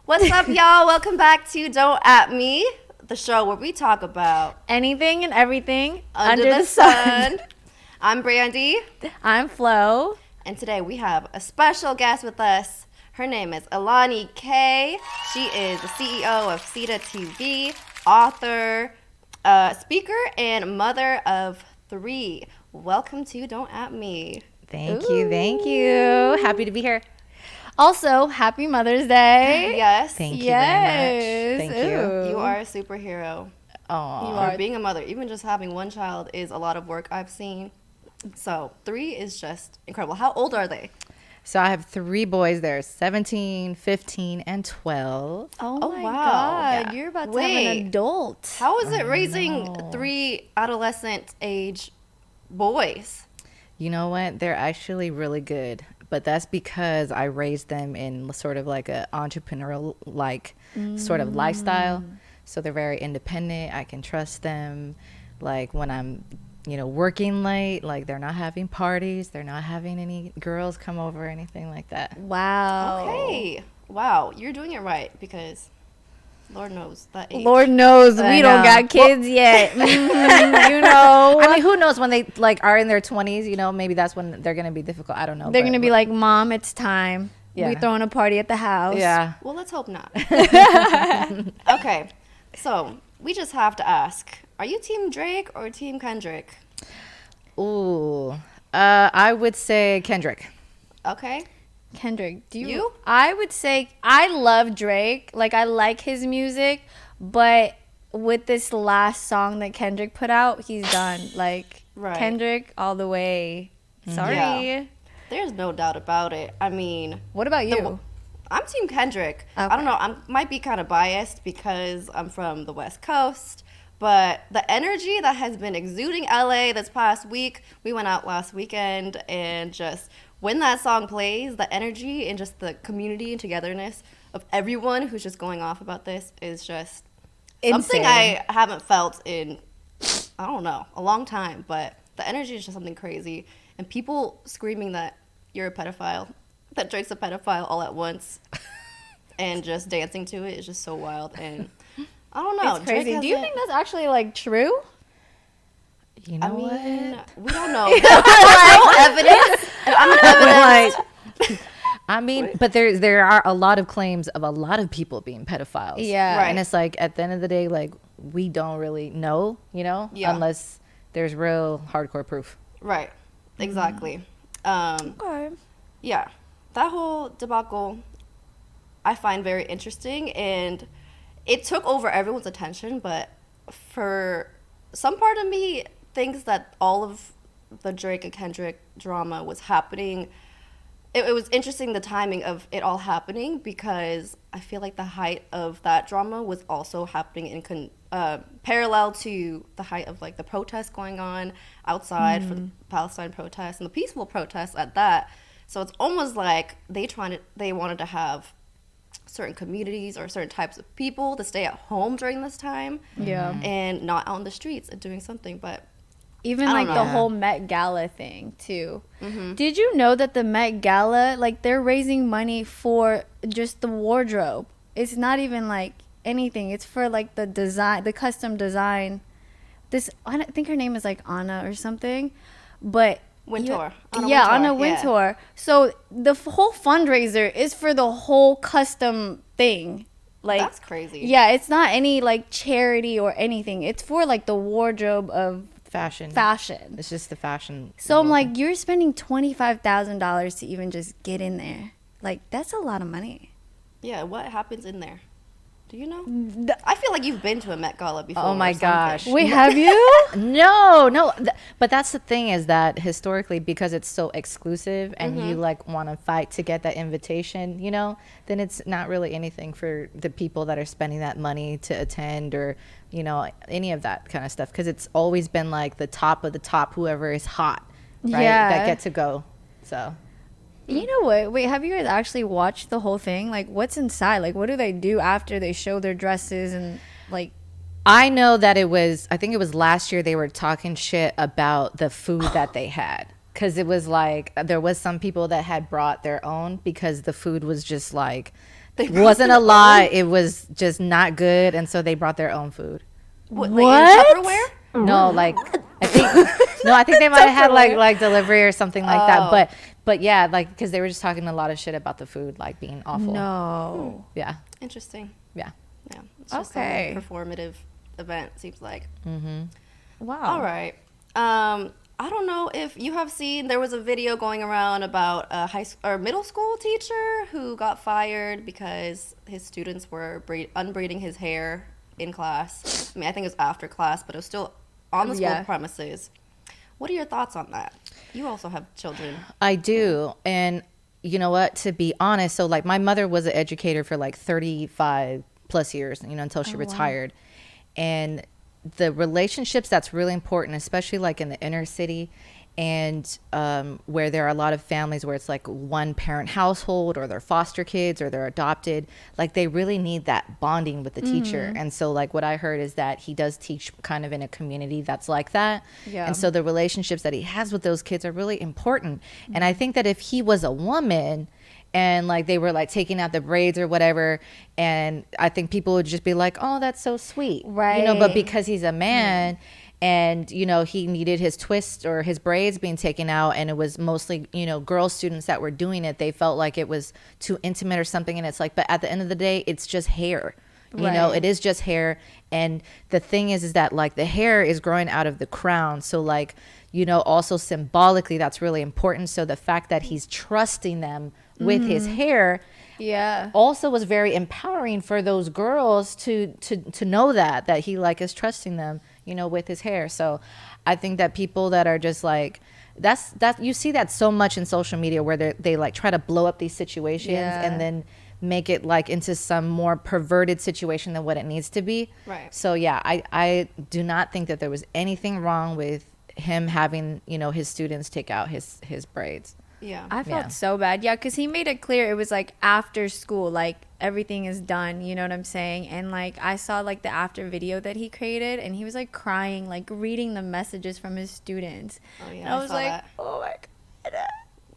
What's up, y'all? Welcome back to Don't At Me, the show where we talk about anything and everything under the sun. I'm Brandy. I'm Flo. And today we have a special guest with us. Her name is Elani Kay. She is the CEO of Sita TV, author, speaker, and mother of 3. Welcome to Don't At Me. Thank you. Happy to be here. Also, happy Mother's Day. Yes. Thank you very much. Thank you. You are a superhero. Oh, You are being a mother. Even just having one child is a lot of work, I've seen. So 3 is just incredible. How old are they? So I have 3 boys. They're 17, 15, and 12. Oh my wow. God. Yeah. You're about to have an adult. How is it raising 3 adolescent age boys? You know what? They're actually really good. But that's because I raised them in sort of like a entrepreneurial sort of lifestyle. So they're very independent. I can trust them. Like when I'm, working late, like they're not having parties. They're not having any girls come over or anything like that. Wow. Okay. Wow. You're doing it right because Lord knows that age. Lord knows we I don't know. got kids yet. I mean, who knows when they are in their 20s, maybe that's when they're going to be difficult. I don't know. They're going to be like, Mom, it's time. Yeah. We throwing a party at the house. Yeah. Well, let's hope not. Okay. So we just have to ask, are you Team Drake or Team Kendrick? Ooh. I would say Kendrick. Okay. Kendrick, do you? You? I would say I love Drake. Like, I like his music, but with this last song that Kendrick put out, he's done. Like, Right. Kendrick all the way. Sorry. Yeah. There's no doubt about it. I mean, What about you? I'm Team Kendrick. I Okay. don't know. I might be kind of biased because I'm from the West Coast, but the energy that has been exuding LA this past week, we went out last weekend, and just when that song plays, the energy and just the community and togetherness of everyone who's just going off about this is just something I haven't felt in, I don't know, a long time. But the energy is just something crazy. And people screaming that you're a pedophile, that Drake's a pedophile all at once, and just dancing to it is just so wild. And I don't know. It's crazy. Drake Do you hasn't- think that's actually, like, true? You know I mean, what? we don't know. There's no evidence. I'm evidence. I mean, but there are a lot of claims of a lot of people being pedophiles. Yeah. Right. And it's like at the end of the day, like we don't really know, Yeah. unless there's real hardcore proof. Right. Exactly. Okay. Yeah. That whole debacle I find very interesting, and it took over everyone's attention, but for some part of me thinks that all of the Drake and Kendrick drama was happening. It was interesting, the timing of it all happening, because I feel like the height of that drama was also happening in parallel to the height of like the protests going on outside for the Palestine protests and the peaceful protests at that. So it's almost like they wanted to have certain communities or certain types of people to stay at home during this time, Yeah. and not out on the streets and doing something. But Even I like don't the know. whole Met Gala thing too. Did you know that the Met Gala, like they're raising money for just the wardrobe? It's not even like anything. It's for like the design, the custom design. I think her name is like Anna or something, but Wintour. Anna Wintour. So the whole fundraiser is for the whole custom thing. Like, that's crazy. yeah, it's not any like charity or anything. It's for like the wardrobe of Fashion. fashion. It's just the fashion. So I'm like, you're spending $25,000 to even just get in there. Like, that's a lot of money. Yeah, what happens in there? Do you know? I feel like you've been to a Met Gala before. Oh my or something. gosh. Wait, have you? No. But that's the thing, is that historically, because it's so exclusive and you like want to fight to get that invitation, then it's not really anything for the people that are spending that money to attend or, any of that kind of stuff. Because it's always been like the top of the top, whoever is hot, right? Yeah. That get to go. So. You know what? Wait, have you guys actually watched the whole thing? Like, what's inside? Like, what do they do after they show their dresses and, like... I know that I think it was last year they were talking shit about the food that they had. Because it was like, there was some people that had brought their own because the food was just like, Wasn't a lot. It was just not good, and so they brought their own food. What? Like in Tupperware? No, like I think they might have had like delivery or something like that. But yeah, like because they were just talking a lot of shit about the food like being awful. No. Yeah. Interesting. Yeah. Yeah. It's just a performative event, seems like. Wow. All right. I don't know if you have seen, there was a video going around about a middle school teacher who got fired because his students were unbraiding his hair in class. I mean, I think it was after class, but it was still on the school premises. What are your thoughts on that? You also have children. I do. And you know what? To be honest, so like my mother was an educator for like 35 plus years, you know, until she retired. And the relationships that's really important, especially like in the inner city and where there are a lot of families where it's like one parent household or they're foster kids or they're adopted, like they really need that bonding with the teacher. And so like what I heard is that he does teach kind of in a community that's like that. And so the relationships that he has with those kids are really important. And I think that if he was a woman and like they were like taking out the braids or whatever, and I think people would just be like, oh, that's so sweet, right? You know, but because he's a man and you know he needed his twist or his braids being taken out, and it was mostly, you know, girl students that were doing it, they felt like it was too intimate or something. And it's like, but at the end of the day, it's just hair. You know, it is just hair. And the thing is that like the hair is growing out of the crown. So like, you know, also symbolically, that's really important. So the fact that he's trusting them with his hair also was very empowering for those girls to know that he like is trusting them, you know, with his hair. So I think that people that are just like, that's you see that so much in social media where they like try to blow up these situations and then make it like into some more perverted situation than what it needs to be. Right. So yeah, I do not think that there was anything wrong with him having, you know, his students take out his braids. Yeah. I felt so bad. Yeah, because he made it clear it was like after school, like everything is done. You know what I'm saying? And like I saw like the after video that he created, and he was like crying, like reading the messages from his students. Oh yeah. And I was like, that. oh my god,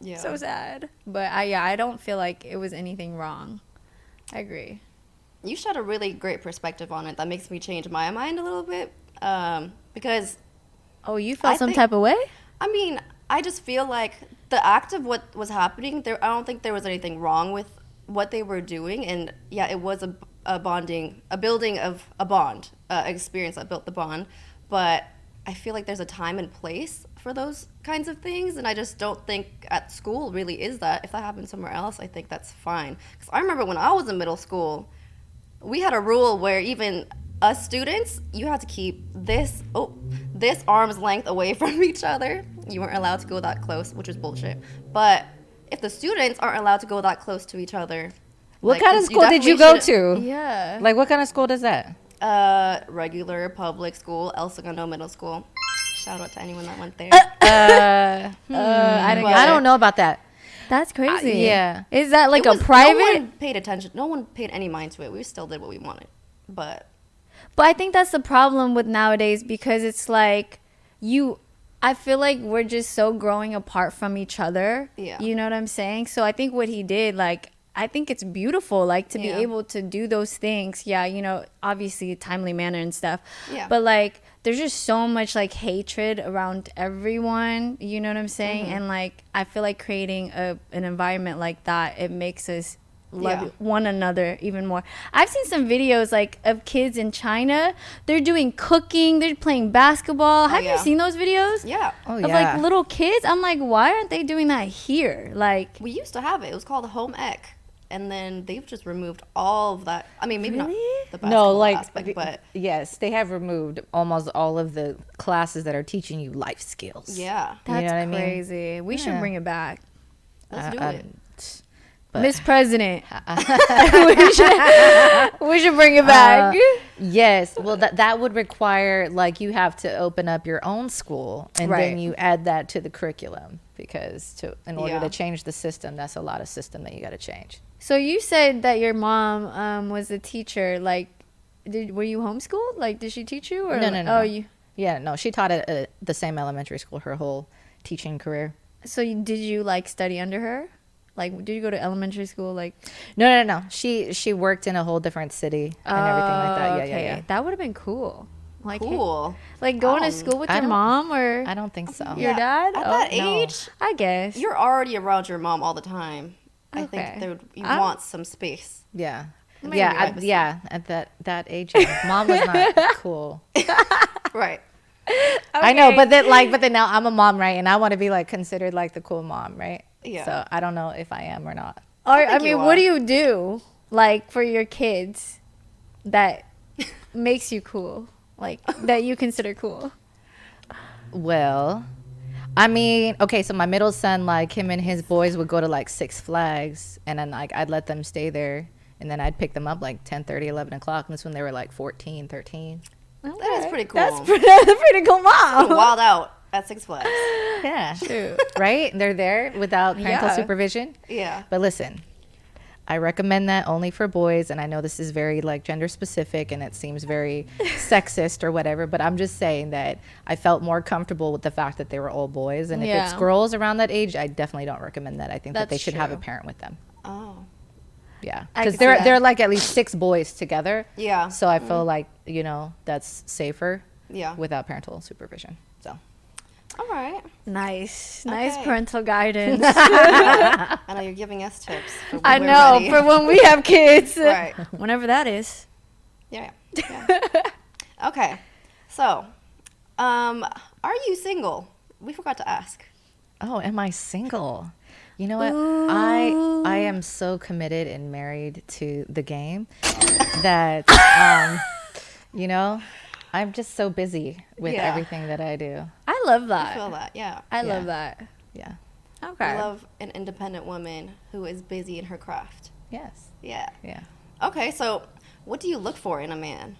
Yeah. so sad. But I don't feel like it was anything wrong. I agree. You shed a really great perspective on it that makes me change my mind a little bit. Because Oh, you felt some type of way? I mean, I just feel like the act of what was happening there, I don't think there was anything wrong with what they were doing. And yeah, it was a building of a bond experience that built the bond. But I feel like there's a time and place for those kinds of things. And I just don't think at school really is that. If that happened somewhere else, I think that's fine. Because I remember when I was in middle school, we had a rule where even us students, you had to keep this arm's length away from each other. You weren't allowed to go that close, which is bullshit. But if the students aren't allowed to go that close to each other, what kind of school did you go to? Yeah. Like what kind of school does that? Regular public school, El Segundo Middle School. Shout out to anyone that went there. I don't know about that. That's crazy. Yeah. Is that like No a private? one paid attention. No one paid any mind to it. We still did what we wanted. But I think that's the problem with nowadays, because it's like I feel like we're just so growing apart from each other. Yeah. You know what I'm saying? So I think what he did, like, I think it's beautiful, like, to be able to do those things. Yeah, you know, obviously a timely manner and stuff. Yeah. But, like, there's just so much, like, hatred around everyone. You know what I'm saying? And, like, I feel like creating an environment like that, it makes us love one another even more. I've seen some videos like of kids in China. They're doing cooking. They're playing basketball. Have you seen those videos? Yeah. Oh, of yeah. like little kids. I'm like, why aren't they doing that here? Like, We used to have it. It was called home ec. And then they've just removed all of that. I mean, maybe not the basketball aspect, but yes, they have removed almost all of the classes that are teaching you life skills. yeah. that's You know what I mean? crazy. We should bring it back. Let's do it. But- Miss President. we should bring it back. Yes. Well, that would require, like, you have to open up your own school and then you add that to the curriculum, because in order to change the system, that's a lot of system that you got to change. So you said that your mom was a teacher. Like, were you homeschooled? Like, did she teach you? Or No. Oh, you. Yeah, no, she taught at the same elementary school her whole teaching career. So did you like study under her? Like, did you go to elementary school? Like, No. She worked in a whole different city and everything like that. Yeah. That would have been cool. Like, Cool. like going to school with I your don't- mom or I don't think so. your dad. At that no. age, I guess. you're already around your mom all the time. I Okay. think you I'm- want some space. Yeah. Maybe Yeah, at that age, yeah. Mom was not cool. Right. I know, but then now I'm a mom, right? And I want to be like considered like the cool mom, right? Yeah. So I don't know if I am or not. Or, I think you mean, what are. do you do, like, for your kids that makes you cool? Like, that you consider cool? Well, I mean, okay, so my middle son, like him and his boys would go to like Six Flags, and then like I'd let them stay there, and then I'd pick them up like 10:30, 11 o'clock, and that's when they were like 14, 13. That is pretty cool. That's pretty cool, mom. Wild out at Six Flags. Yeah. Shoot. Right? They're there without parental Yeah. supervision. Yeah. But listen, I recommend that only for boys, and I know this is very like gender specific and it seems very sexist or whatever, but I'm just saying that I felt more comfortable with the fact that they were all boys, and if it's Yeah. girls around that age, I definitely don't recommend that. I think that That's they should have a true. parent with them. Oh. Yeah, I because could see that. they're like at least 6 boys together. Yeah. So I feel like, you know, that's safer Yeah. without parental supervision. So All right. Nice Okay. parental guidance. I know you're giving us tips. For when I we're know, ready. for when we have kids. Right. Whenever that is. Yeah. Okay. So, are you single? We forgot to ask. oh, am I single? You know what? I am so committed and married to the game that you know, I'm just so busy with Yeah. everything that I do. I love I that. feel that. Yeah. I Yeah. love that. Yeah. Okay. I love an independent woman who is busy in her craft. Yes. Yeah. Yeah. Okay. So, what do you look for in a man?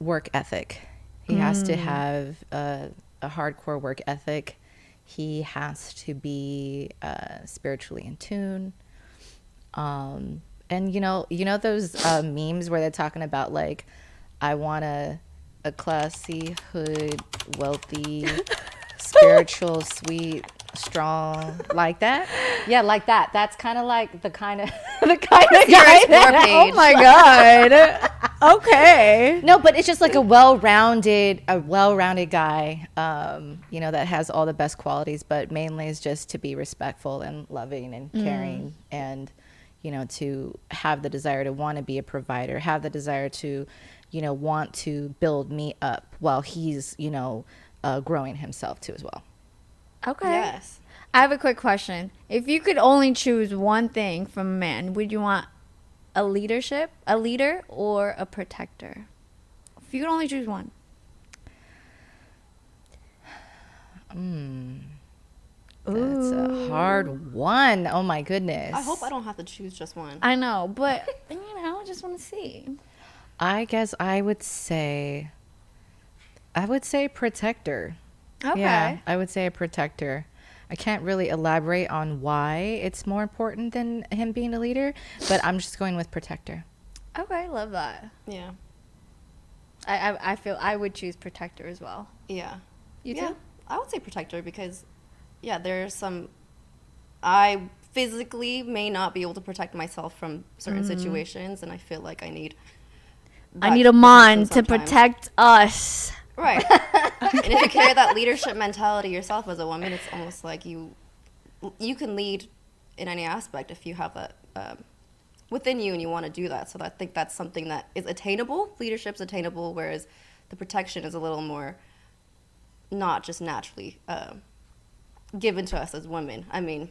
Work ethic. He has to have a hardcore work ethic. He has to be spiritually in tune. And you know those memes where they're talking about like, I want a classy, hood, wealthy, spiritual, sweet, strong, like that. Yeah, like that. That's kind of like the kind of the kind of guy Explore that, page. Oh my god. Okay. no, but it's just like a well-rounded guy, you know, that has all the best qualities, but mainly is just to be respectful and loving and caring, and, you know, to have the desire to want to be a provider, have the desire to, you know, want to build me up while he's, you know, growing himself too as well. Okay. Yes. I have a quick question. If you could only choose one thing from a man, would you want a leader, or a protector? If you could only choose one. That's a hard one. Oh my goodness. I hope I don't have to choose just one. I know, but you know, I just want to see. I guess I would say protector. Okay. Yeah, I would say a protector. I can't really elaborate on why it's more important than him being a leader, but I'm just going with protector. Okay, love that. Yeah. I feel I would choose protector as well. Yeah. You Yeah. too? I would say protector because, yeah, there's some. I physically may not be able to protect myself from certain situations, and I feel like I need. I that need a man protection to sometimes. protect us. Right. And if you carry that leadership mentality yourself as a woman, it's almost like you can lead in any aspect if you have that within you and you want to do that. So I think that's something that is attainable. Leadership's attainable, whereas the protection is a little more not just naturally given to us as women. I mean,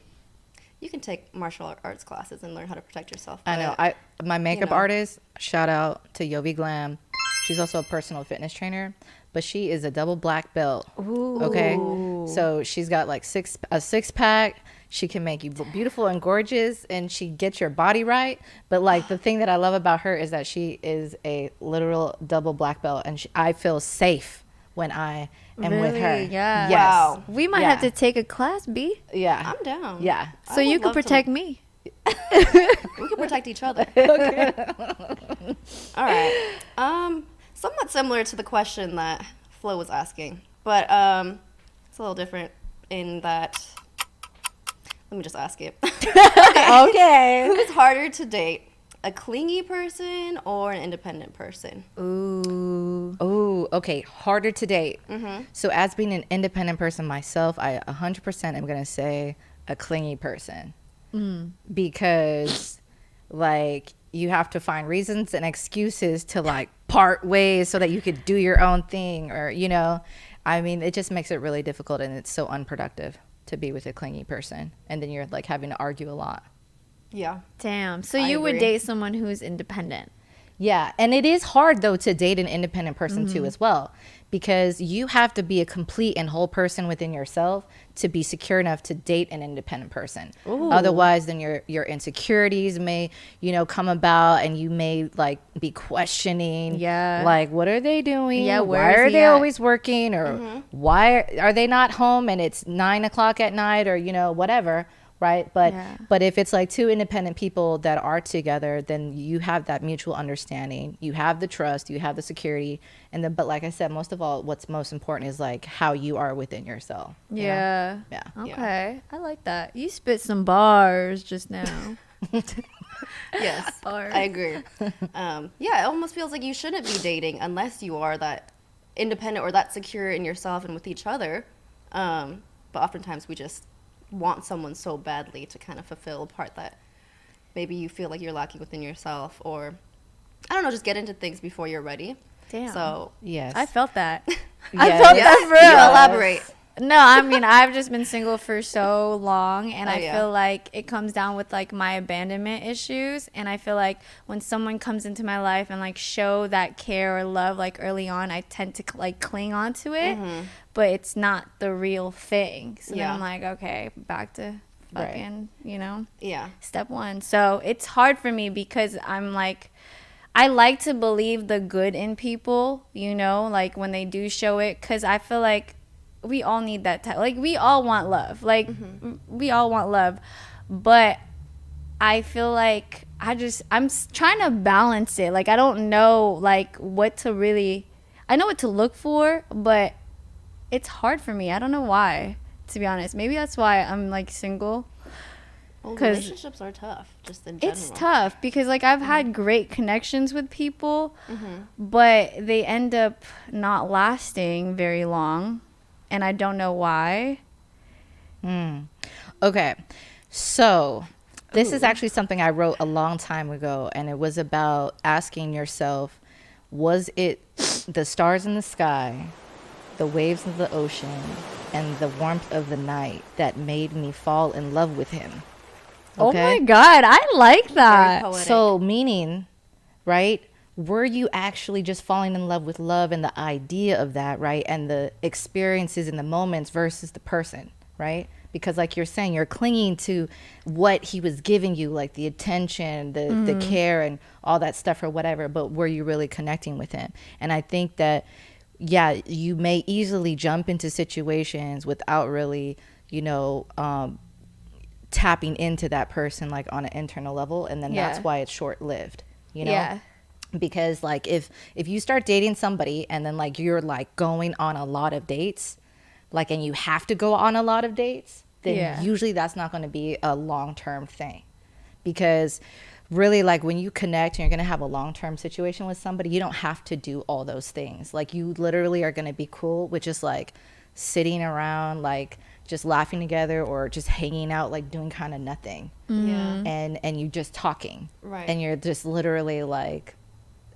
you can take martial arts classes and learn how to protect yourself. I know. but, My makeup know. artist, shout out to Yovi Glam. She's also a personal fitness trainer, but she is a double black belt. Ooh. Okay, so she's got like a six pack. She can make you beautiful and gorgeous, and she gets your body right. But like the thing that I love about her is that she is a literal double black belt, and I feel safe when I am with her. Really? Yeah. Yes. Wow. We might have to take a class, B. Yeah. I'm down. Yeah. I So you would can love to- protect me. We can protect each other. All right. Somewhat similar to the question that Flo was asking, but it's a little different in that Let me just ask it. Okay. Who's harder to date? A clingy person or an independent person? Ooh, okay. Harder to date. So as being an independent person myself, I 100% am going to say a clingy person. Because like you have to find reasons and excuses to like part ways so that you could do your own thing, or, you know, I mean, it just makes it really difficult, and it's so unproductive to be with a clingy person. And then you're like having to argue a lot. Yeah. Damn. So I you would agree. date someone who's independent. Yeah, and it is hard though to date an independent person too as well, because you have to be a complete and whole person within yourself to be secure enough to date an independent person. Otherwise, then your insecurities may, you know, come about, and you may like be questioning, like, what are they doing? Yeah, why where is are he they at? always working, or why are they not home and it's 9 o'clock at night, or, you know, whatever. Right. But if it's like two independent people that are together, then you have that mutual understanding. You have the trust, you have the security. And then, but like I said, most of all, what's most important is like how you are within yourself. you know? Yeah. Yeah. Okay. I like that. You spit some bars just now. Yes, Bars. I agree. Yeah, it almost feels like you shouldn't be dating unless you are that independent or that secure in yourself and with each other. But oftentimes we just want someone so badly to kind of fulfill a part that maybe you feel like you're lacking within yourself, or I don't know, just get into things before you're ready. Damn. So Yes. I felt that. Yeah, I felt yeah. that for you real. elaborate. No, I mean, I've just been single for so long, and Oh, I yeah. feel like it comes down with like my abandonment issues. And I feel like when someone comes into my life and like show that care or love like early on, I tend to like cling on to it, but it's not the real thing. So then Yeah. I'm like, okay, back to fucking, you know, Yeah. step one. So it's hard for me because I'm like, I like to believe the good in people, you know, like when they do show it, because I feel like we all need that type. Like, we all want love. Like, we all want love. But I feel like I'm trying to balance it. Like, I don't know, like, what to really, I know what to look for, but it's hard for me. I don't know why, to be honest. Maybe that's why I'm, like, single. Well, 'Cause relationships are tough, just in general. It's tough because, like, I've had great connections with people, but they end up not lasting very long, and I don't know why. Okay. So this is actually something I wrote a long time ago, and it was about asking yourself, was it the stars in the sky, the waves of the ocean, and the warmth of the night that made me fall in love with him? Oh my God, I like Very that. poetic. So meaning, right? Were you actually just falling in love with love and the idea of that, right? And the experiences and the moments versus the person, right? Because like you're saying, you're clinging to what he was giving you, like the attention, the care and all that stuff or whatever, but were you really connecting with him? And I think that, yeah, you may easily jump into situations without really, you know, tapping into that person like on an internal level, and then that's why it's short-lived, you know? Yeah. Because like if you start dating somebody and then like you're like going on a lot of dates, like, and you have to go on a lot of dates, then usually that's not going to be a long-term thing. Because really, like, when you connect and you're going to have a long-term situation with somebody, you don't have to do all those things. Like, you literally are going to be cool with just like sitting around, like just laughing together, or just hanging out, like doing kind of nothing. Yeah. And you just talking, Right. and you're just literally like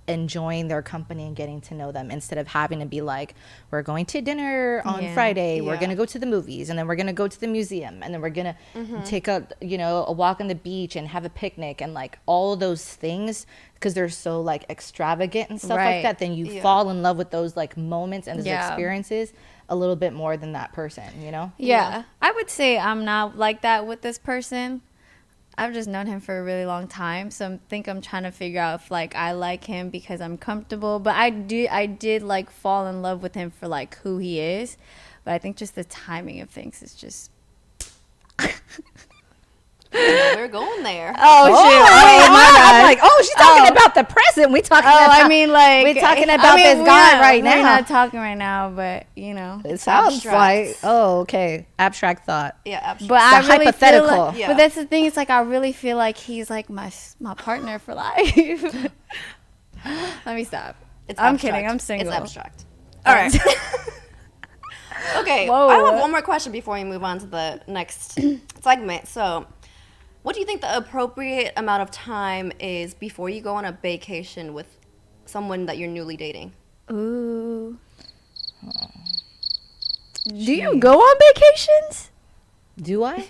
enjoying their company and getting to know them, instead of having to be like, we're going to dinner on Friday, we're Yeah. going to go to the movies, and then we're going to go to the museum, and then we're going to take a, you know, a walk on the beach and have a picnic, and like all those things, because they're so like extravagant and stuff like that, then you fall in love with those like moments and those experiences a little bit more than that person, you know? Yeah. I would say I'm not like that with this person. I've just known him for a really long time, so I think I'm trying to figure out if like I like him because I'm comfortable. But I did like fall in love with him for like who he is. But I think just the timing of things is just We're going there. Oh, shit. Oh, my I'm bad. like, oh, she's talking about the present. We talking Oh, about. I mean, like, we're talking about this we're guy not- right now. We're not talking right now, but you know. It sounds abstract. like, oh, okay, abstract thought. Yeah, absolutely. But I The really hypothetical. feel like, Yeah. but that's the thing. It's like I really feel like he's like my partner for life. Let me stop. I'm kidding. I'm single. It's abstract. All right. Okay. Whoa. I have one more question before we move on to the next segment. So, what do you think the appropriate amount of time is before you go on a vacation with someone that you're newly dating? Ooh. Do you go on vacations? Do I?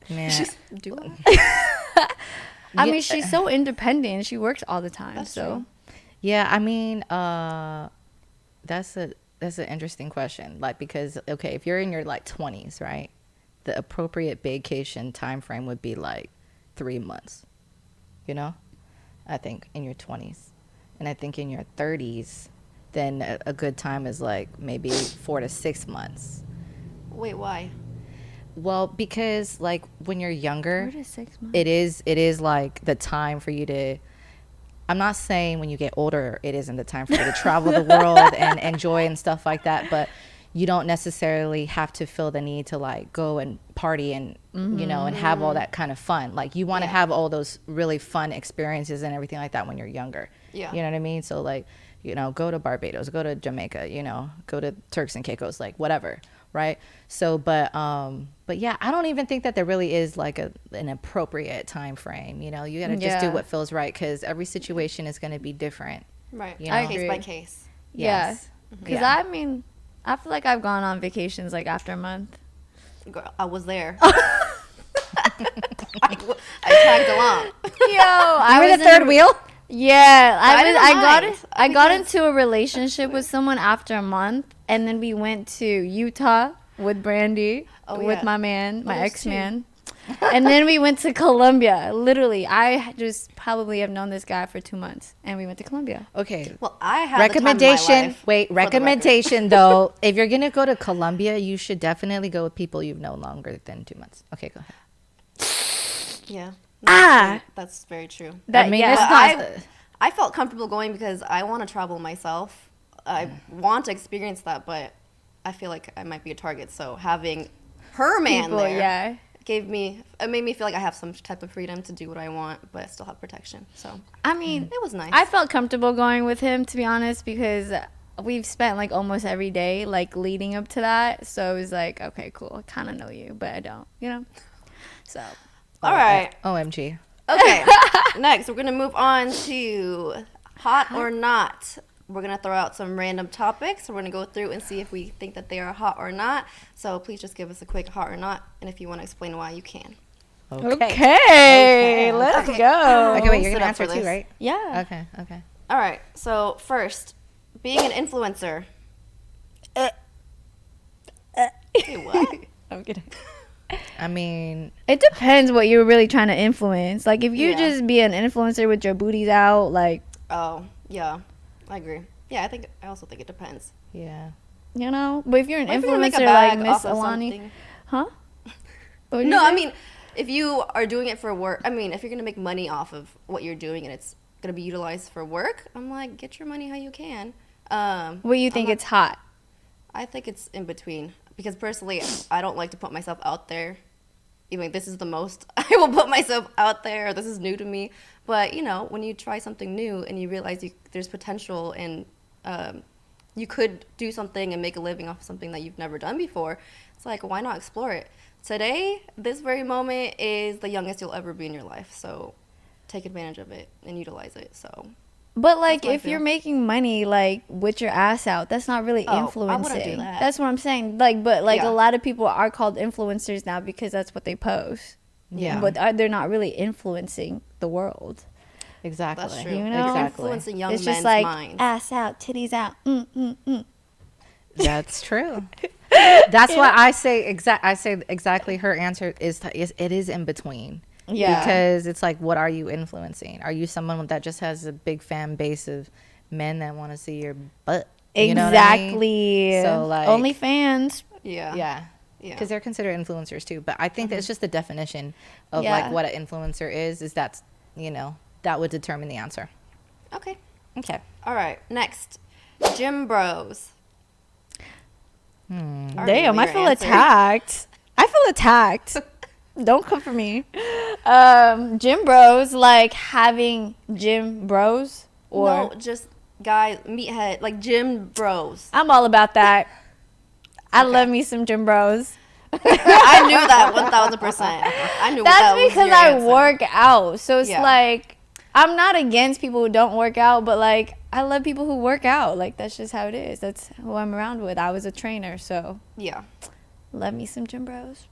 Man, Do I? I mean, she's so independent. She works all the time. That's so. true. yeah. I mean, that's an interesting question. Like, because okay, if you're in your like 20s, right, the appropriate vacation time frame would be like 3 months. You know, I think in your 20s, and I think in your 30s, then a good time is like maybe 4 to 6 months. Wait, why? Well, because like when you're younger, 4 to 6 months. it is like the time for you to. I'm not saying when you get older, it isn't the time for you to travel the world and enjoy and stuff like that, but you don't necessarily have to feel the need to like go and party and, you know, and have all that kind of fun. Like you want to have all those really fun experiences and everything like that when you're younger. Yeah. You know what I mean? So like, you know, go to Barbados, go to Jamaica, you know, go to Turks and Caicos, like whatever. Right. So, but yeah, I don't even think that there really is like an appropriate time frame. You know, you got to just do what feels right, because every situation is going to be different. Right. You know? Case by case. Yes. Because Yeah. I mean, I feel like I've gone on vacations like after a month. Girl, I was there. I tagged along. Yo, I You were was the third wheel? Yeah, I didn't mind. I got into a relationship with someone after a month, and then we went to Utah with Brandy, with yeah. my man, my there's ex-man. And then we went to Colombia. Literally, I just probably have known this guy for 2 months, and we went to Colombia. Okay. Well, I had Recommendation. Wait, the record. recommendation though. If you're going to go to Colombia, you should definitely go with people you've known longer than 2 months. Okay, go ahead. Yeah. That's very true. That, I mean, yeah. it's not. I felt comfortable going because I want to travel myself. I want to experience that, but I feel like I might be a target. So having her man People, there yeah. it made me feel like I have some type of freedom to do what I want, but still have protection. So I mean, it was nice. I felt comfortable going with him, to be honest, because we've spent like almost every day like leading up to that. So it was like, okay, cool. I kind of know you, but I don't, you know? So. All right. OMG. Okay. Next, we're going to move on to hot or not. We're going to throw out some random topics. We're going to go through and see if we think that they are hot or not. So please just give us a quick hot or not. And if you want to explain why, you can. Okay. Let's go. Okay, wait, you're Sit going to up answer for too, this. right? Yeah. Okay. All right. So first, being an influencer. Hey, what? I'm kidding. I mean, It depends what you're really trying to influence. Like, if you Yeah. just be an influencer with your booties out, like, Oh, yeah. I agree. Yeah, I also think it depends. yeah. you know. But if you're an What if you're gonna make a influencer like bag Miss off of Elani, something? huh? What did you No, say? I mean, if you are doing it for work, I mean, if you're gonna make money off of what you're doing and it's gonna be utilized for work, I'm like, get your money how you can. What you think it's hot? I think it's in between because personally, I don't like to put myself out there. Even this is the most I will put myself out there. Or this is new to me, but you know, when you try something new and you realize there's potential and you could do something and make a living off of something that you've never done before, it's like, why not explore it? Today, this very moment is the youngest you'll ever be in your life, so take advantage of it and utilize it. So, But like, That's what I if you're feel. making money like with your ass out, that's not really Oh, I influencing. wouldn't do that. That's what I'm saying. Like, but like Yeah. a lot of people are called influencers now because that's what they post. Yeah. But they're not really influencing the world. Exactly. that's true. You know? Exactly. Influencing young It's men's just like minds. ass out, titties out. That's true. That's why I say exactly her answer is it is in between. Yeah. Because it's like, what are you influencing? Are you someone that just has a big fan base of men that want to see your butt? You know what I mean? Exactly. So, like- OnlyFans. Yeah. Yeah. Yeah. Because they're considered influencers too. But I think that's just the definition of Yeah. like what an influencer is that's, that would determine the answer. Okay. Okay. All right. Next, gym bros. Already Damn, know I your feel answer. attacked. I feel attacked. Don't come for me. Gym bros, like having gym bros, or No, just guys, meathead, like gym bros. I'm all about that. I Okay. love me some gym bros. I knew that 1,000%. I knew That's that was because your I answer. work out. So it's Yeah. like I'm not against people who don't work out, but like I love people who work out. Like that's just how it is. That's who I'm around with. I was a trainer, so Yeah. love me some gym bros.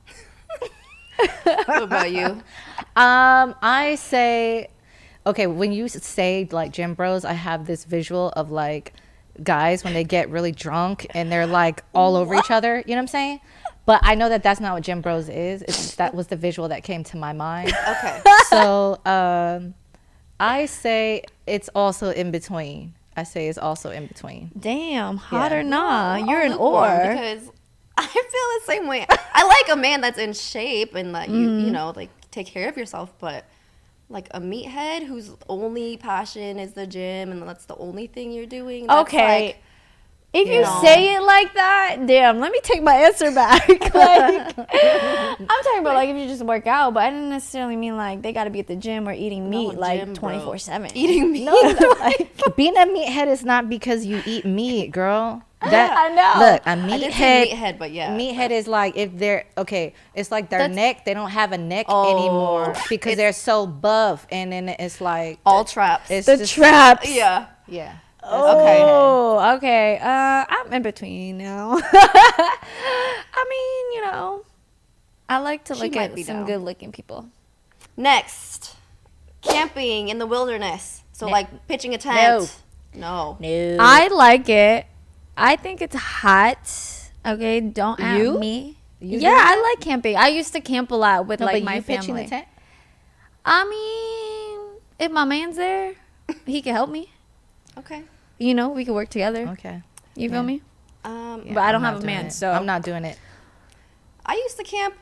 What about you? I say, okay, when you say like gym bros, I have this visual of like guys when they get really drunk and they're like all over each other. You know what I'm saying? But I know that that's not what gym bros is. That was the visual that came to my mind. Okay. So I say it's also in between. I say it's also in between. Damn, hot Yeah. or nah? Well, You're I'll an lukewarm or. because I feel the same way. I like a man that's in shape and that you know, like take care of yourself, but like a meathead whose only passion is the gym and that's the only thing you're doing. That's Okay. like, If you No. say it like that, damn, let me take my answer back. Like, I'm talking about like if you just work out, but I didn't necessarily mean like they got to be at the gym or eating meat gym like bro. 24/7. eating meat. Like, being a meathead is not because you eat meat, girl. That I know. Look, a I did say meathead. meathead, but yeah. Meathead is like if they're okay. It's like their That's- neck. They don't have a neck Oh, anymore because they're so buff, and then it's like All traps. It's The just, traps. yeah. Yeah. Oh, okay. I'm in between now. I mean, I like to She look might at be some down. good-looking people. Next, camping in the wilderness. So No. like pitching a tent. No. No. I like it. I think it's hot. Okay, don't at You? me. You do Yeah, that? I like camping. I used to camp a lot with No, like but my you pitching family. the tent? I mean, if my man's there, he can help me. Okay. We can work together. Okay. You feel Yeah. me? Yeah, But I don't I'm have not a doing man, it. so I'm not doing it. I used to camp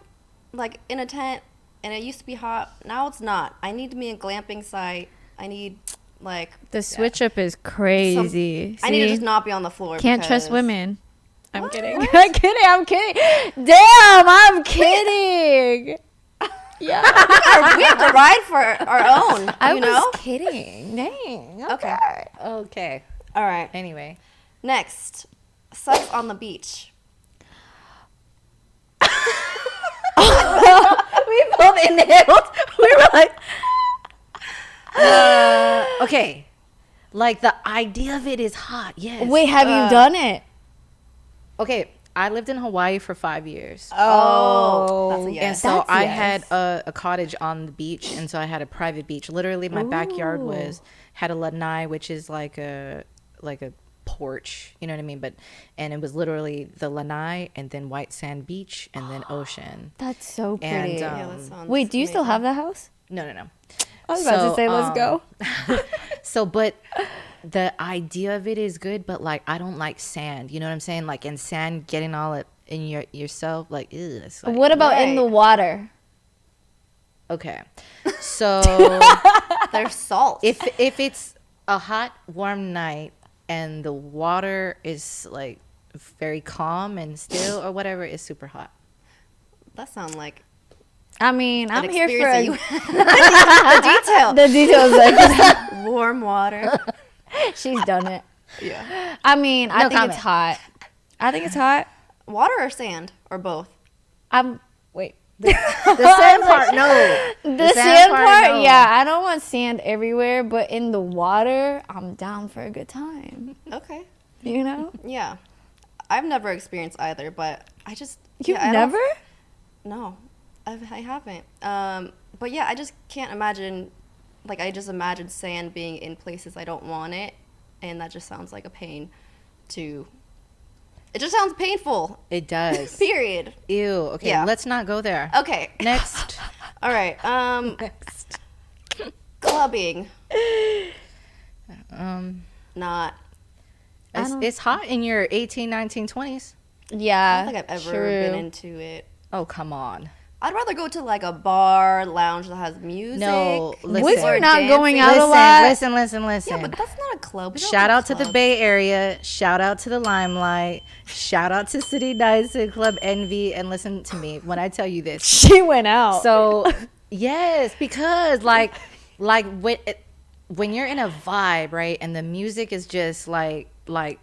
like in a tent and it used to be hot. Now it's not. I need to be in a glamping site. I need like The switch up is crazy. I need to See? just not be on the floor. Can't trust because- women. I'm What? kidding. I'm kidding. I'm kidding. Damn, I'm kidding. Yeah. We have to ride for our own. I you was know? kidding. Dang. Okay. Okay. All right. Anyway. Next, sex on the beach. We both inhaled. We were like, okay. Like the idea of it is hot. Yes. Wait, have you done it? Okay. I lived in Hawaii for 5 years. Oh, that's a And yes. so That's I yes. had a cottage on the beach, and so I had a private beach. Literally, my backyard had a lanai, which is like a porch. You know what I mean? And it was literally the lanai, and then white sand beach, and then ocean. That's so And, pretty. Yeah, that sounds Wait, do you still amazing. have that house? No. I was about to say, let's go. So, but the idea of it is good, but like I don't like sand. You know what I'm saying? Like, and sand getting all up in yourself, like, ew, it's like, What about in the Right. water? okay. So There's salt. if it's a hot, warm night and the water is like very calm and still or whatever, it's super hot. that sounds like I mean, an I'm here for experience that the detail. the details. Like, Warm water. she's done it. Yeah. I mean, I No think comment. it's hot. I think it's hot. Water or sand or both. Wait. The sand part, no. The sand part, no. yeah. I don't want sand everywhere, but in the water, I'm down for a good time. Okay. You know? Yeah. I've never experienced either, but I just You've I don't- never? No, I haven't. But yeah, I just can't imagine. Like I just imagine sand being in places I don't want it, and that just sounds like a pain. It just sounds painful. It does. Period. Ew. Okay, Yeah. let's not go there. Okay. Next. All right. Next. Clubbing. Um, Not. it's hot in your 18, 19, 20s. Yeah. I don't think I've ever been into it. Oh, come on. I'd rather go to like a bar, lounge that has music. No, listen. Was you not dancing. going out a lot? Listen. Yeah, but that's not a club. We don't Shout go out to the clubs. Bay Area. Shout out to the Limelight. Shout out to City Nights and Club Envy. And listen to me when I tell you this. She went out. So, yes, because like when you're in a vibe, right, and the music is just like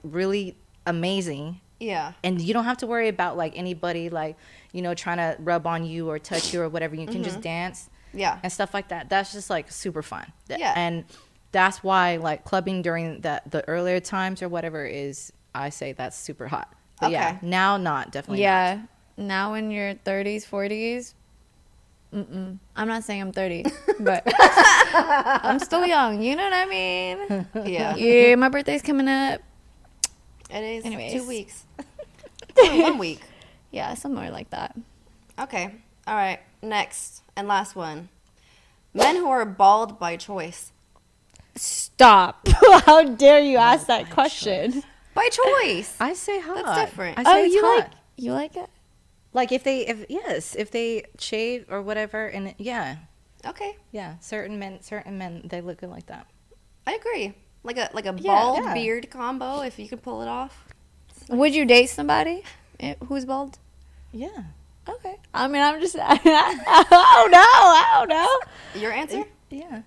really amazing, Yeah. and you don't have to worry about like anybody like, you know, trying to rub on you or touch you or whatever. You can just dance. Yeah. And stuff like that. That's just like super fun. Yeah. And that's why like clubbing during the earlier times or whatever is, I say that's super hot. But yeah, Okay. now not, definitely yeah. Now in your 30s, 40s, I'm not saying I'm 30, but I'm still young. You know what I mean? Yeah. Yeah, my birthday's coming up. It is Anyways. 2 weeks. Oh, 1 week. Yeah, somewhere like that. Okay. All right. Next and last one. Men who are bald by choice. Stop. How dare you ask that question? By choice. I say hot. That's different. I say Oh, it's you hot. like it? Like if they shave or whatever, and yeah, Okay. certain men they look good like that. I agree. Like a Yeah, bald yeah. beard combo, if you can pull it off. Would you date somebody who's bald? Yeah. Okay. I mean, I'm just. I don't know. Your answer? Yeah.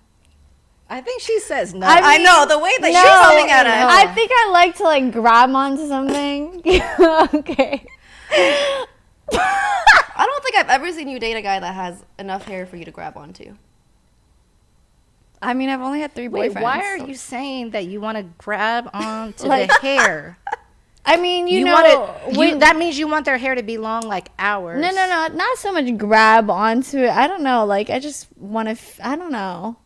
I think she says no. I I know the way that No, she's coming at it. I think I like to like grab onto something. Okay. I don't think I've ever seen you date a guy that has enough hair for you to grab onto. I mean, I've only had 3 Wait, boyfriends. why are so- you saying that you want to grab onto Like- the hair? I mean, you know, want when- that means you want their hair to be long like ours. No, not so much grab onto it. I don't know. Like, I just want to. I don't know.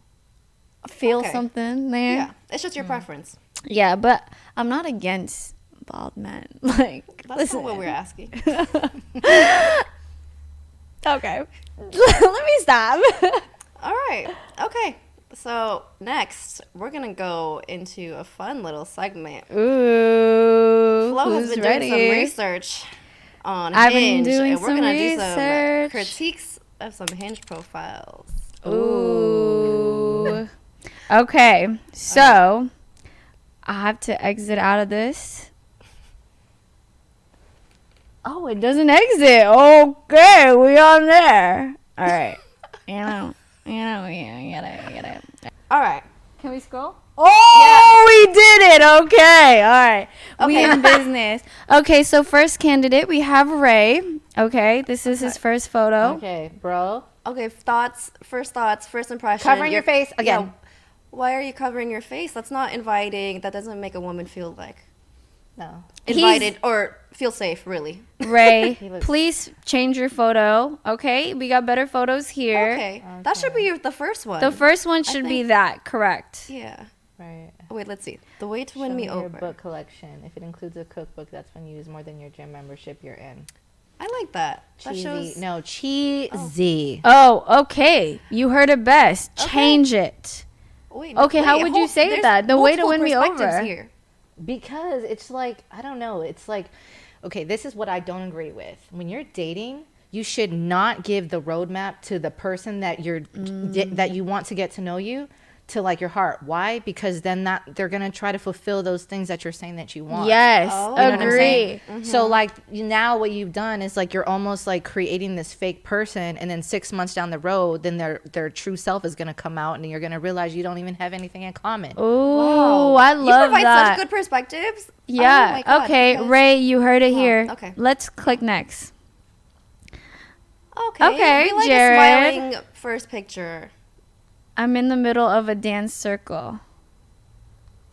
Feel Okay. something there. Yeah. It's just your preference. Yeah, but I'm not against bald men. Like, That's listen. not what we're asking. Okay. Let me stop. All right. Okay. So next, we're gonna go into a fun little segment. Ooh. Flo has who's been ready? doing some research on I've been Hinge, doing and we're some gonna do research. some critiques of some Hinge profiles. Ooh. Okay. So, I have to exit out of this. Oh, it doesn't exit. Okay, we on there. All right. Yeah, get it. All right. Can we scroll? Oh, we did it. Okay. All right. We Okay. in business. Okay, so first candidate, we have Ray. Okay, this is his first photo. Okay, bro. Okay. First impression. Covering your face again. Yeah, why are you covering your face? That's not inviting. That doesn't make a woman feel like No. invited or feel safe, really. Ray, He looks- please change your photo. Okay, we got better photos here. Okay. That should be the first one. The first one should be think- that, correct? Yeah. Right. Wait, let's see. The way to win Show me your over. book collection. If it includes a cookbook, that's when you use more than your gym membership you're in. I like that. That Cheesy. shows. No, cheesy. Oh, okay. You heard it best. Okay. Change it. Wait, Okay, how would you say there's that? The way to multiple win me perspectives over. Here. Because it's like, I don't know. It's like, okay, this is what I don't agree with. When you're dating, you should not give the roadmap to the person that that you want to get to know you to like your heart. Why? Because then they're gonna try to fulfill those things that you're saying that you want. Yes, Oh. You know what I'm agree. saying? So like now what you've done is like you're almost like creating this fake person, and then 6 months down the road, then their true self is gonna come out, and you're gonna realize you don't even have anything in common. Ooh, I You love provide that. such good perspectives. Oh Yeah. my God, Okay, because- Ray, you heard it Wow, here. okay. Let's click next. Okay. Okay, we like Jared. a smiling first picture. I'm in the middle of a dance circle.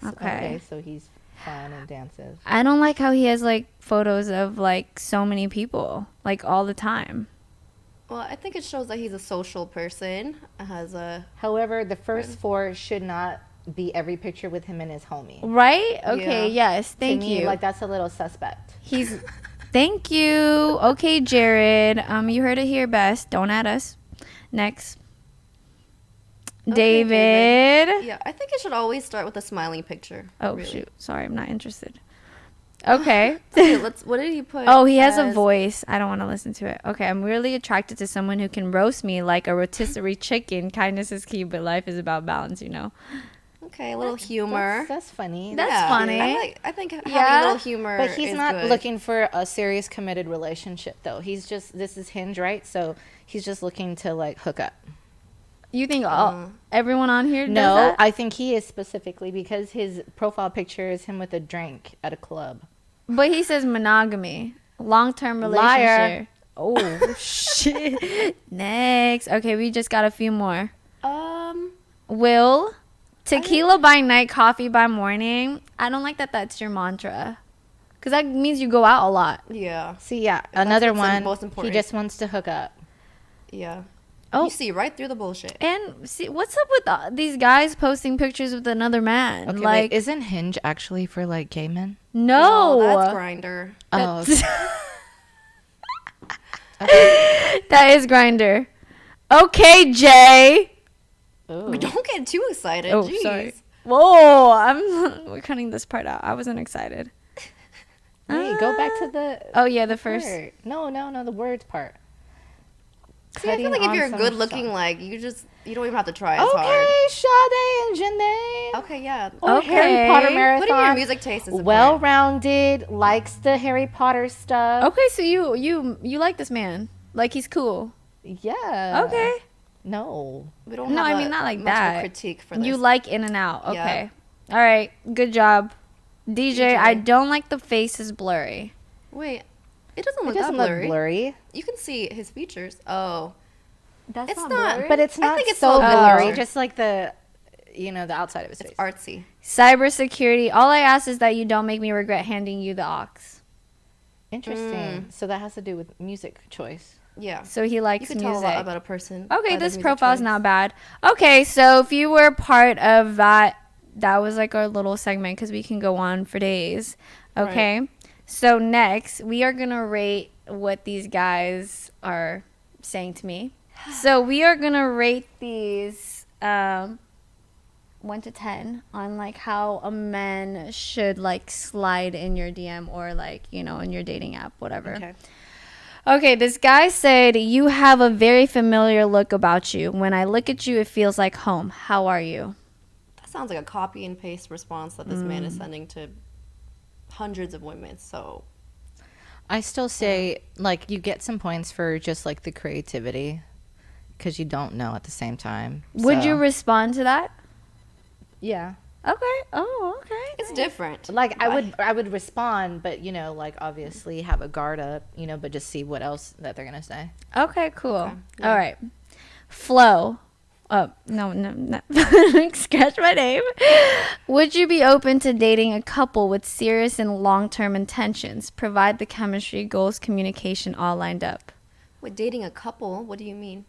Okay. So he's fun and dances. I don't like how he has like photos of like so many people, like all the time. Well, I think it shows that he's a social person. Has a However, the first 4 should not be every picture with him and his homie. Right? Okay, Yeah. yes. Thank To me, you. like that's a little suspect. He's Thank you. Okay, Jared. You heard it here best. Don't add us. Next. Okay, David. yeah. I think it should always start with a smiling picture. Oh really. shoot. Sorry, I'm not interested. Okay. Okay, what did he put? Oh, he has a as- voice. I don't want to listen to it. Okay, I'm really attracted to someone who can roast me like a rotisserie chicken. Kindness is key, but life is about balance, you know. Okay, a little humor. That's funny. That's funny. I think having Yeah, a little humor. But he's is not good. looking for a serious committed relationship though. He's just, this is Hinge, right? So he's just looking to like hook up. You think everyone on here does No, that? I think he is specifically because his profile picture is him with a drink at a club. But he says monogamy, long-term Liar. relationship. Oh shit. Next. Okay, we just got a few more. Will tequila by night, coffee by morning. I don't like that. That's your mantra, because that means you go out a lot. Yeah. See, yeah, another what's one. most He important. just wants to hook up. Yeah. Oh. You see right through the bullshit. And see, what's up with these guys posting pictures with another man? Okay, like, wait, isn't Hinge actually for like gay men? no, that's Grinder. Oh, that is Grinder. Okay, Jay. Ooh. Don't get too excited. Oh, Jeez. sorry. Whoa, we're cutting this part out. I wasn't excited. Wait, go back to the Oh yeah, the first. word. No, the words part. See, I feel like if Cutting you're on some good looking, stuff. like you don't even have to try as hard. Okay, Sade and Janae. Okay, yeah. Or Okay. Harry Potter marathon. Putting your music taste is important. Well-rounded, likes the Harry Potter stuff. Okay, so you like this man? Like he's cool? Yeah. Okay. No. We don't No, have I mean not like much of a that. critique for this. You like in and out. Yeah. Okay. All right. Good job, DJ. DJ. I don't like the face is blurry. Wait, it doesn't It look doesn't that look blurry. You can see his features. Oh, That's It's not- But it's I not think it's so so blurry. blurry. Just like the outside of his it's face. artsy. Cybersecurity. All I ask is that you don't make me regret handing you the aux. Interesting. So that has to do with music choice. Yeah. So he You likes can music. tell a lot about a person. by Okay, their this music profile's choice. not bad. Okay, so if you were part of that was like our little segment because we can go on for days. Okay, so next we are gonna rate what these guys are saying to me. So we are gonna rate these 1 to 10 on like how a man should like slide in your DM or like in your dating app, whatever. Okay. Okay, this guy said, you have a very familiar look about you. When I look at you, it feels like home. How are you? That sounds like a copy and paste response that this man is sending to hundreds of women. So I still say like you get some points for just like the creativity because you don't know at the same time. Would So, you respond to that? yeah. Okay. Oh, okay. it's different. Like I would respond, but like obviously have a guard up, but just see what else that they're gonna say. Okay, cool. yeah. All right. Flow. Oh, no. Scratch my name. Would you be open to dating a couple with serious and long-term intentions? Provide the chemistry, goals, communication all lined up. With dating a couple, what do you mean?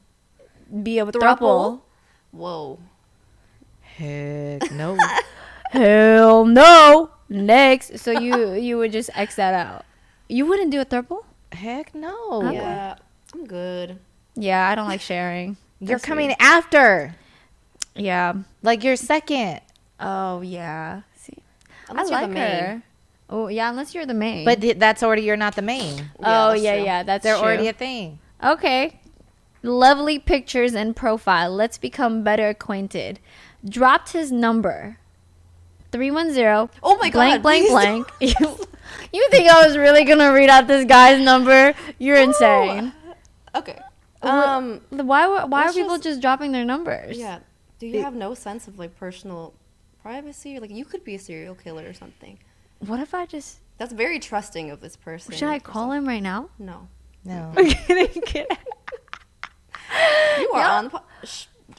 Be a Throuple? throuple. Whoa. Heck no. Hell no. Next. So you would just X that out. You wouldn't do a throuple? Heck no. Yeah, I'm good. Yeah, I don't like sharing. You're That's coming weird. after. Yeah. Like you're second. Oh yeah. See, Unless I you're like the main. her. Oh yeah, unless you're the main. But that's already, you're not the main. oh that's yeah, true. yeah, that's They're true. already a thing. Okay. Lovely pictures and profile. Let's become better acquainted. Dropped his number. 310. Oh my God, Blank, please blank. You think I was really gonna read out this guy's number? You're insane. Okay. Why are let's people just dropping their numbers? Yeah. Do you have no sense of like personal privacy? Like you could be a serial killer or something. What if I just? That's very trusting of this person. Should I call him right now? No. No. I'm kidding. You are Yeah. on the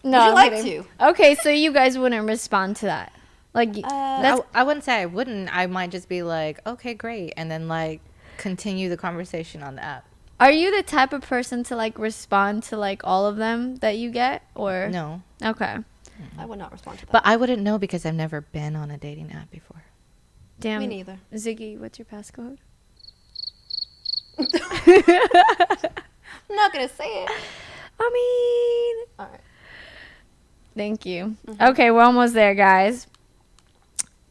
No, Would you I'm like kidding. to? Okay, so you guys wouldn't respond to that. Like that's I wouldn't say I wouldn't. I might just be like, okay, great. And then like continue the conversation on the app. Are you the type of person to like respond to like all of them that you get or No. Okay. I would not respond to that. But I wouldn't know because I've never been on a dating app before. Damn. Me neither. Ziggy, what's your passcode? I'm not gonna say it. I mean, All right. thank you. Okay, we're almost there, guys.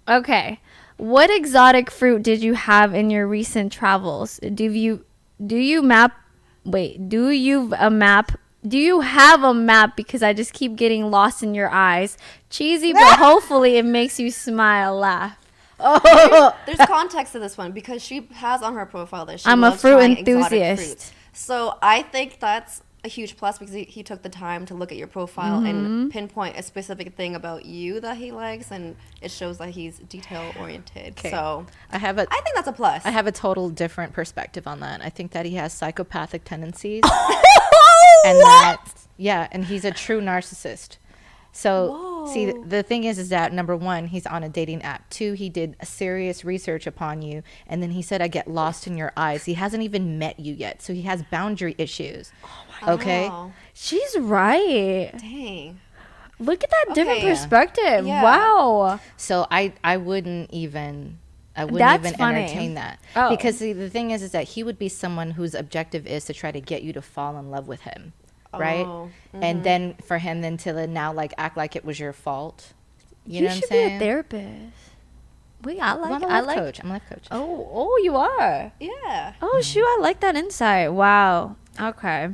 Okay. What exotic fruit did you have in your recent travels? Do you have a map? Because I just keep getting lost in your eyes. Cheesy, but hopefully it makes you smile, laugh. Oh, There's context to this one because she has on her profile that she I'm a loves fruit trying exotic enthusiast. fruits. So I think that's a huge plus because he took the time to look at your profile and pinpoint a specific thing about you that he likes, and it shows that he's detail oriented. Okay. So I I think that's a plus. have a total different perspective on that. I think that he has psychopathic tendencies. And and he's a true narcissist. So see, the thing is that number one, he's on a dating app. Two, he did a serious research upon you, and then he said, I get lost in your eyes. He hasn't even met you yet, so he has boundary issues. Okay. Oh, She's right. dang. Look at that different Okay. perspective. Yeah. Wow. So I wouldn't even That's funny. entertain that. Oh. Because see, the thing is that he would be someone whose objective is to try to get you to fall in love with him. Right? Oh, And then for him then to now like act like it was your fault. You know what I'm should saying? be a therapist. Wait, I Well, I'm a life coach. I'm a life coach. Oh, you are. Yeah. Oh, shoot, I like that insight. Wow. Okay.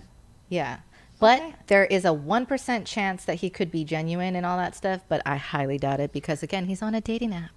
Yeah. But Okay. there is a 1% chance that he could be genuine and all that stuff, but I highly doubt it because again, he's on a dating app.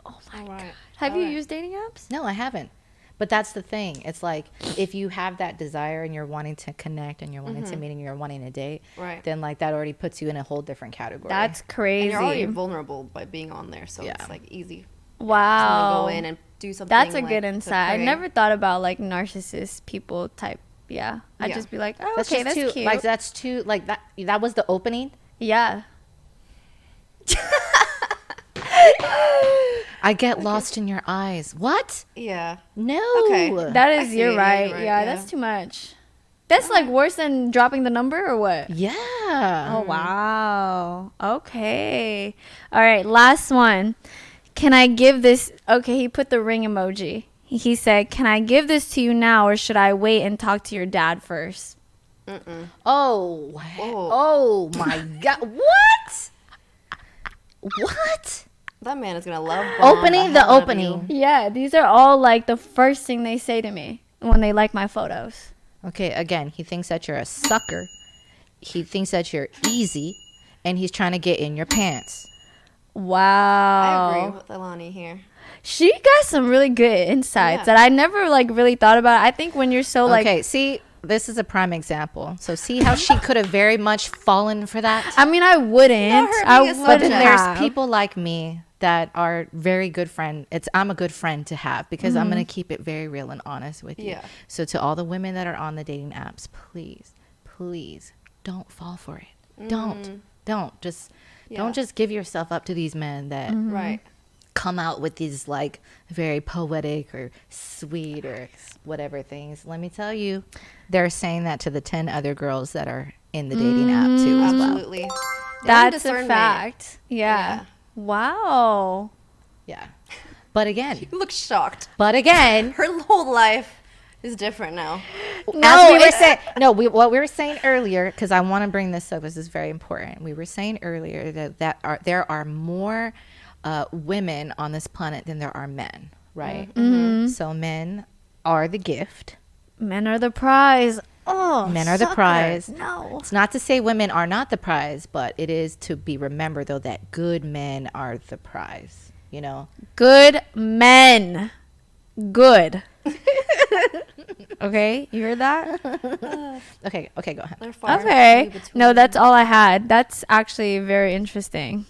Oh my All right. Have All you right. used dating apps? No, I haven't. But that's the thing. It's like if you have that desire and you're wanting to connect and you're wanting to meet and you're wanting to date, Right. then like that already puts you in a whole different category. That's And crazy. you're already vulnerable by being on there, so Yeah. it's like easy. Wow. To go in and do something. That's a like, good to insight. I pray. never thought about like narcissist people type. Yeah. I'd Yeah. just be like, oh, that's okay, just that's too cute. like that's too like that was the opening. Yeah. I get lost in your eyes. What? Yeah. No. Okay. That I is, see you're it, right. you're right, Yeah, yeah. that's too much. That's like worse than dropping the number or what? Yeah. Oh, wow. Okay. All right. Last one. Can I give this? Okay. He put the ring emoji. He said, can I give this to you now or should I wait and talk to your dad first? Oh. Oh. Oh my God. What? What? That man is gonna love bomb Opening the hell out of opening. you. Yeah. These are all like the first thing they say to me when they like my photos. Okay, again, he thinks that you're a sucker. He thinks that you're easy, and he's trying to get in your pants. Wow. I agree with Elani here. She got some really good insights Yeah. that I never like really thought about. I think when you're so like, Okay, see, this is a prime example. So see how she could have very much fallen for that? I mean, I wouldn't. her I being a But wouldn't then subject. there's people like me that are very good friend. I'm a good friend to have because I'm going to keep it very real and honest with you. Yeah. So to all the women that are on the dating apps, please don't fall for it. Don't just give yourself up to these men that Right. come out with these like very poetic or sweet or whatever things. Let me tell you, they're saying that to the 10 other girls that are in the dating app too as well. Absolutely. That's a Discernment. fact. Yeah. Yeah. Wow. Yeah. But again, You look shocked. Her whole life is different now. as we were saying, what we were saying earlier, because I want to bring this up, this is very important. We were saying earlier that there are more women on this planet than there are men, right? So men are the gift. Men are the prize. Oh, Men are the sucker. prize. No. It's not to say women are not the prize, but it is to be remembered though that good men are the prize. You know. Good men. Good. Okay, you heard that? Okay, go ahead. They're far and Okay. few between. No, that's all I had. That's actually very interesting.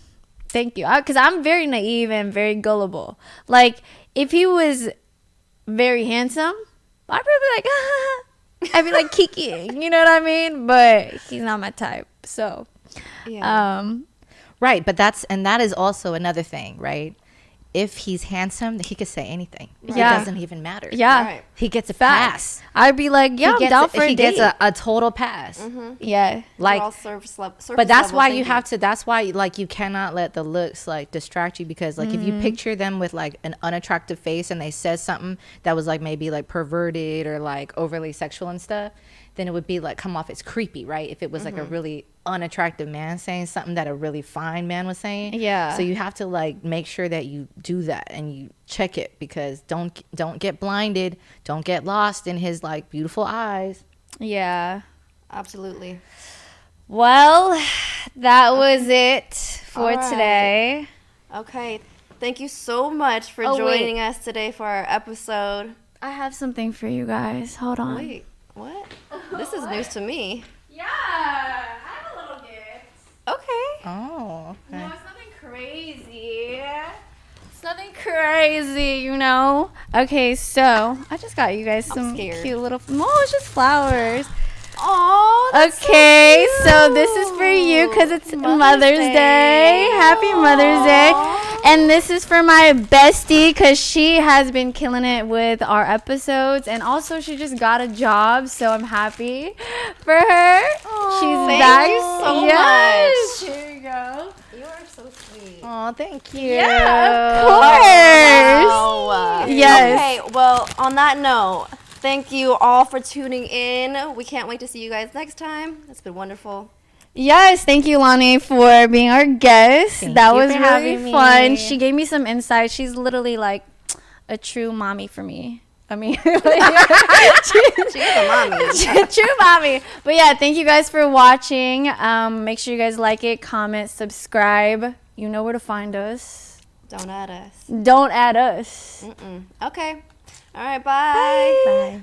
Thank you. Because I'm very naive and very gullible. Like, if he was very handsome, I'd probably be like, I'd be like kikiing. You know what I mean? But he's not my type. So, Yeah. Right, but that is also another thing, right? If he's handsome, he could say anything. Yeah. It doesn't even matter. yeah. Right. He gets a Facts. pass. I'd be like, yeah, I'm down for a he date. gets a total pass. Yeah. Like, We're all surface but that's level why you thinking. have to, that's why like you cannot let the looks like distract you, because like if you picture them with like an unattractive face and they said something that was like maybe like perverted or like overly sexual and stuff, then it would be like come off as creepy, right? If it was like a really unattractive man saying something that a really fine man was saying. Yeah. So you have to like make sure that you do that and you check it, because don't get blinded, don't get lost in his like beautiful eyes. Yeah. Absolutely. Well, that was it for All right. today. Okay. Thank you so much for joining us today for our episode. I have something for you guys. Hold on. Wait, what? This is news to me. Yeah, I have a little gift. Okay. Oh, okay. No, it's nothing crazy. It's nothing crazy, you know. Okay, so I just got you guys some scared. cute little. No, it's just flowers. Aw, Okay, so this is for you because it's Mother's Day. Happy Mother's Day. And this is for my bestie because she has been killing it with our episodes. And also, she just got a job, so I'm happy for her. She's thank back. you so Yes. much. Here you go. You are so sweet. Oh, thank you. Yeah, of course. Wow. Yes. Okay, well, on that note, thank you all for tuning in. We can't wait to see you guys next time. It's been wonderful. Yes, thank you, Lonnie, for being our guest. Thank That you was for really having fun. me. She gave me some insight. She's literally like a true mommy for me. I mean, She's a mommy. true mommy. But yeah, thank you guys for watching. Make sure you guys like it, comment, subscribe. You know where to find us. Don't add us. Don't add us. Okay. All right, bye. Bye.